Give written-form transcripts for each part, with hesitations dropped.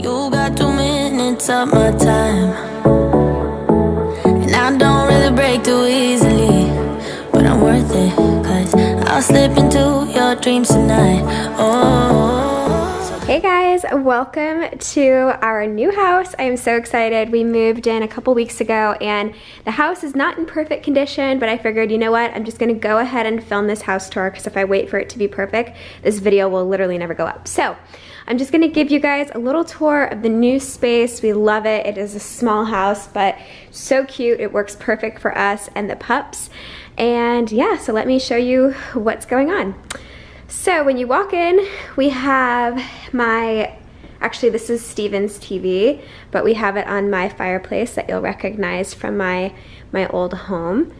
You got 2 minutes of my time, and I don't really break too easily, but I'm worth it, 'cause I'll slip into your dreams tonight. Oh. Hey guys, welcome to our new house. I am so excited. We moved in a couple weeks ago and the house is not in perfect condition, but I figured, you know what, I'm just gonna go ahead and film this house tour, because if I wait for it to be perfect, this video will literally never go up. So I'm just gonna give you guys a little tour of the new space. We love it. It is a small house, but so cute. It works perfect for us and the pups. And yeah, so let me show you what's going on. So when you walk in, we have actually this is Steven's TV, but we have it on my fireplace that you'll recognize from my old home.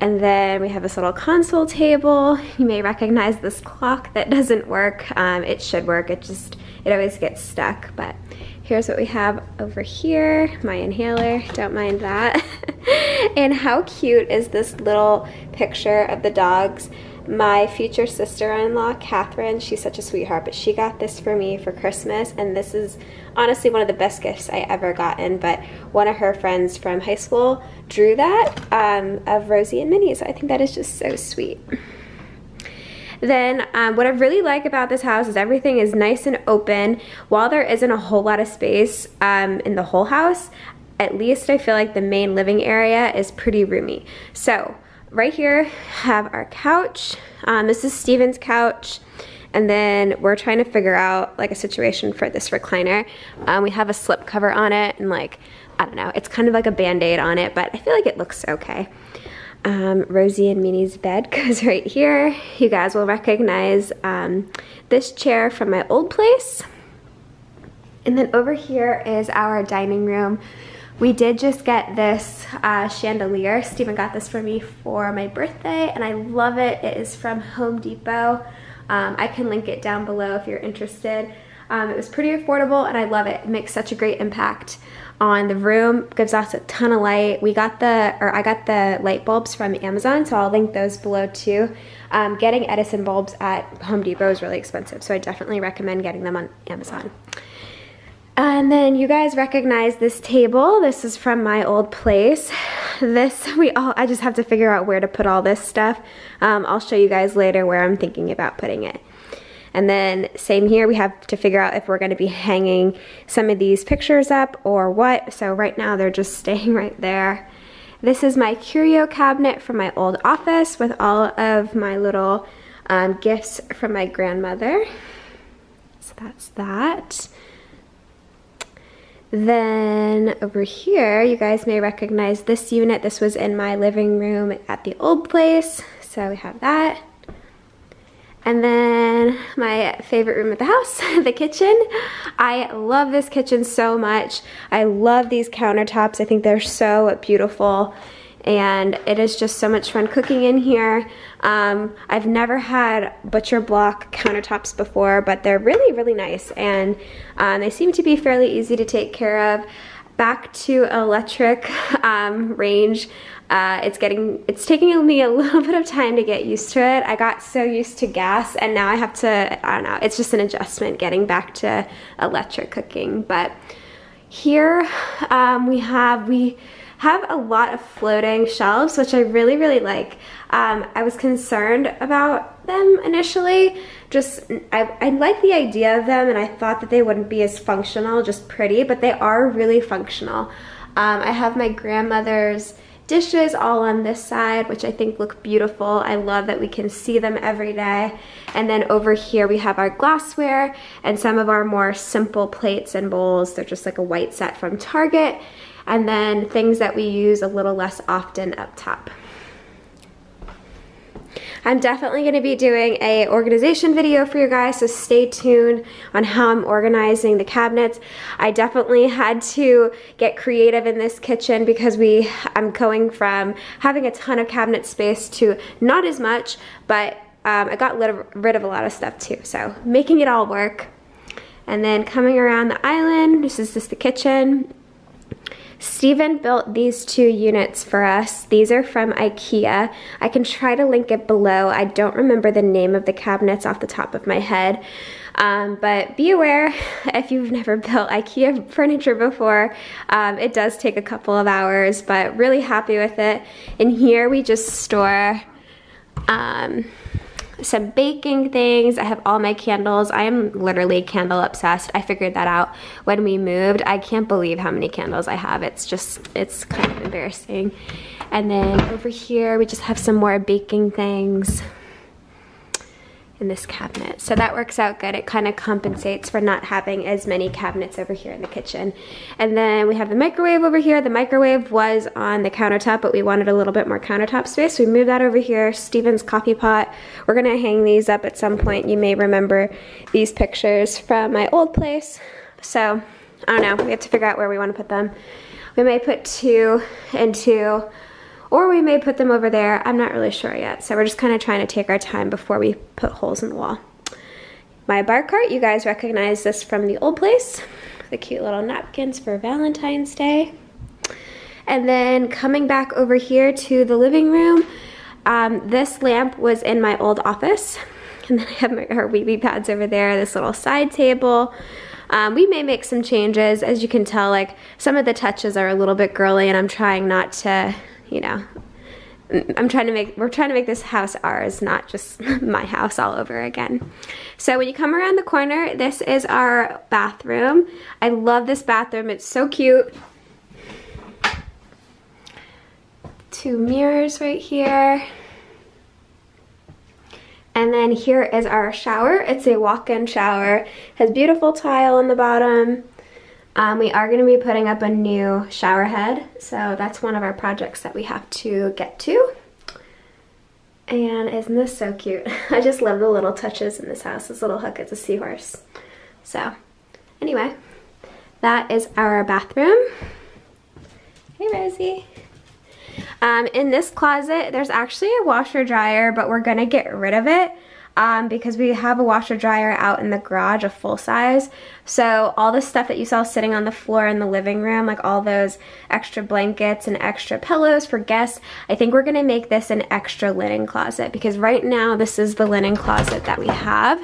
And then we have this little console table. You may recognize this clock that doesn't work. It should work, it always gets stuck. But here's what we have over here, my inhaler, don't mind that. And how cute is this little picture of the dogs? My future sister-in-law, Catherine, she's such a sweetheart, but she got this for me for Christmas, and this is honestly one of the best gifts I ever gotten, but one of her friends from high school drew that of Rosie and Minnie, so I think that is just so sweet. Then what I really like about this house is everything is nice and open. While there isn't a whole lot of space in the whole house, at least I feel like the main living area is pretty roomy. So right here have our couch. This is Steven's couch, and then we're trying to figure out like a situation for this recliner. We have a slip cover on it, and like, I don't know, it's kind of like a band-aid on it, but I feel like it looks okay. Rosie and Minnie's bed goes right here. You guys will recognize this chair from my old place. And then over here is our dining room. We did just get this chandelier. Steven got this for me for my birthday, and I love it. It is from Home Depot. I can link it down below if you're interested. It was pretty affordable, and I love it. It makes such a great impact on the room. Gives us a ton of light. I got the light bulbs from Amazon, so I'll link those below too. Getting Edison bulbs at Home Depot is really expensive, so I definitely recommend getting them on Amazon. And then you guys recognize this table. This is from my old place. I just have to figure out where to put all this stuff. I'll show you guys later where I'm thinking about putting it. And then same here, we have to figure out if we're gonna be hanging some of these pictures up or what. So right now they're just staying right there. This is my curio cabinet from my old office with all of my little gifts from my grandmother. So that's that. Then over here, you guys may recognize this unit. This was in my living room at the old place. So we have that. And then my favorite room at the house, the kitchen. I love this kitchen so much. I love these countertops. I think they're so beautiful. And it is just so much fun cooking in here. I've never had butcher block countertops before, but they're really, really nice, and they seem to be fairly easy to take care of. Back to electric range. It's taking me a little bit of time to get used to it. I got so used to gas, and now I have to, I don't know, it's just an adjustment getting back to electric cooking. But here we have a lot of floating shelves, which I really, really like. I was concerned about them initially. I like the idea of them, and I thought that they wouldn't be as functional, just pretty, but they are really functional. I have my grandmother's dishes all on this side, which I think look beautiful. I love that we can see them every day. And then over here we have our glassware and some of our more simple plates and bowls. They're just like a white set from Target. And then things that we use a little less often up top. I'm definitely going to be doing a organization video for you guys, so stay tuned on how I'm organizing the cabinets. I definitely had to get creative in this kitchen because I'm going from having a ton of cabinet space to not as much, but I got rid of a lot of stuff too, so making it all work. And then coming around the island, this is just the kitchen. Steven built these two units for us. These are from IKEA. I can try to link it below. I don't remember the name of the cabinets off the top of my head. But be aware, if you've never built IKEA furniture before, it does take a couple of hours, but really happy with it. In here we just store some baking things. I have all my candles. I am literally candle obsessed. I figured that out when we moved. I can't believe how many candles I have. It's kind of embarrassing. And then over here we just have some more baking things in this cabinet. So that works out good. It kind of compensates for not having as many cabinets over here in the kitchen. And then we have the microwave over here. The microwave was on the countertop, but we wanted a little bit more countertop space, so we moved that over here. Steven's coffee pot. We're gonna hang these up at some point. You may remember these pictures from my old place. So I don't know, we have to figure out where we want to put them. We may put 2 and 2, or we may put them over there. I'm not really sure yet. So we're just kind of trying to take our time before we put holes in the wall. My bar cart, you guys recognize this from the old place. The cute little napkins for Valentine's Day. And then coming back over here to the living room, this lamp was in my old office. And then I have our wee pads over there, this little side table. We may make some changes. As you can tell, like some of the touches are a little bit girly, and I'm trying not to, you know, we're trying to make this house ours, not just my house all over again. So when you come around the corner, this is our bathroom. I love this bathroom. It's so cute. 2 mirrors right here. And then here is our shower. It's a walk-in shower. Has beautiful tile on the bottom. We are going to be putting up a new shower head, so that's one of our projects that we have to get to. And isn't this so cute? I just love the little touches in this house. This little hook is a seahorse. So anyway, that is our bathroom. Hey Rosie. In this closet, there's actually a washer dryer, but we're gonna get rid of it because we have a washer dryer out in the garage, a full size. So all the stuff that you saw sitting on the floor in the living room, like all those extra blankets and extra pillows for guests, I think we're gonna make this an extra linen closet, because right now this is the linen closet that we have,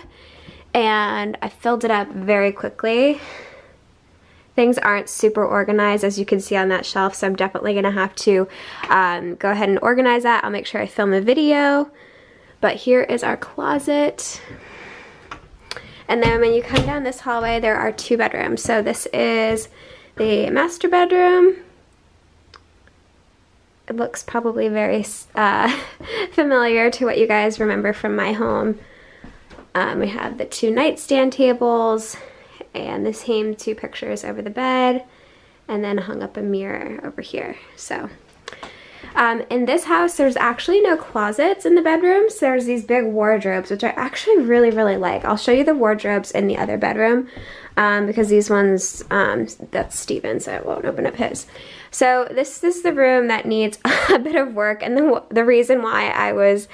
and I filled it up very quickly. Things aren't super organized, as you can see on that shelf, so I'm definitely gonna have to go ahead and organize that. I'll make sure I film a video. But here is our closet. And then when you come down this hallway, there are 2 bedrooms. So this is the master bedroom. It looks probably very familiar to what you guys remember from my home. We have the 2 nightstand tables, and the same 2 pictures over the bed, and then hung up a mirror over here. So in this house, there's actually no closets in the bedrooms. There's these big wardrobes, which I actually really like. I'll show you the wardrobes in the other bedroom because these ones, that's Steven, so I won't open up his. So this is the room that needs a bit of work, and the reason why I was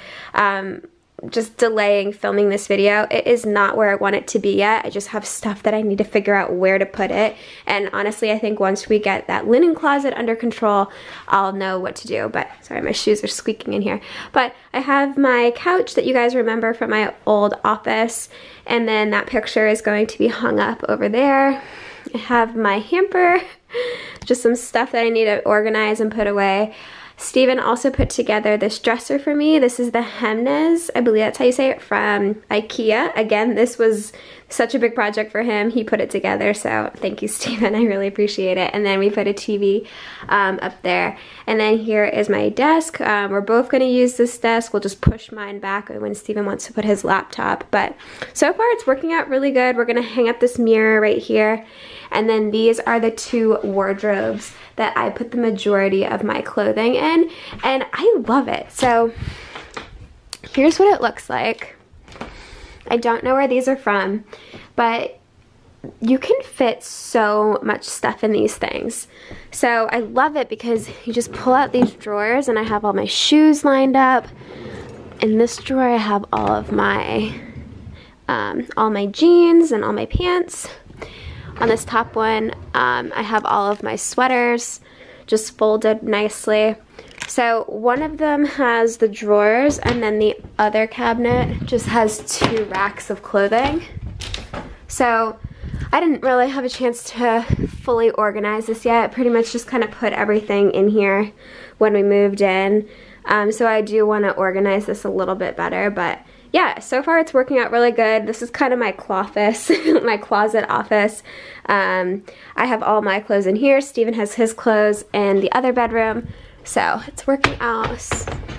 just delaying filming this video, it is not where I want it to be yet. I just have stuff that I need to figure out where to put it, and honestly I think once we get that linen closet under control, I'll know what to do. But sorry, my shoes are squeaking in here. But I have my couch that you guys remember from my old office, and then that picture is going to be hung up over there. I have my hamper, just some stuff that I need to organize and put away. Steven also put together this dresser for me. This is the Hemnes, I believe that's how you say it, from IKEA. Again, this was such a big project for him. He put it together, so thank you, Steven. I really appreciate it. And then we put a TV up there. And then here is my desk. We're both gonna use this desk. We'll just push mine back when Steven wants to put his laptop. But so far it's working out really good. We're gonna hang up this mirror right here. And then these are the 2 wardrobes that I put the majority of my clothing in, and I love it. So here's what it looks like. I don't know where these are from, but you can fit so much stuff in these things. So I love it because you just pull out these drawers, and I have all my shoes lined up. In this drawer I have all my jeans and all my pants. On this top one, I have all of my sweaters just folded nicely. So one of them has the drawers, and then the other cabinet just has 2 racks of clothing. So I didn't really have a chance to fully organize this yet. Pretty much just kind of put everything in here when we moved in. So I do want to organize this a little bit better, but yeah, so far it's working out really good. This is kind of my cloffice, my closet office. I have all my clothes in here. Steven has his clothes in the other bedroom. So it's working out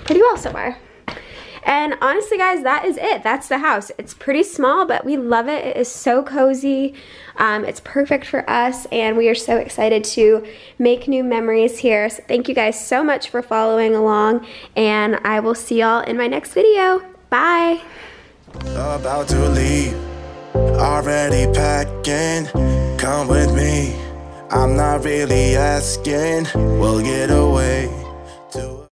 pretty well so far. And honestly, guys, that is it. That's the house. It's pretty small, but we love it. It is so cozy. It's perfect for us, and we are so excited to make new memories here. So thank you guys so much for following along, and I will see y'all in my next video. Bye. About to leave, already packing. Come with me, I'm not really asking. We'll get away.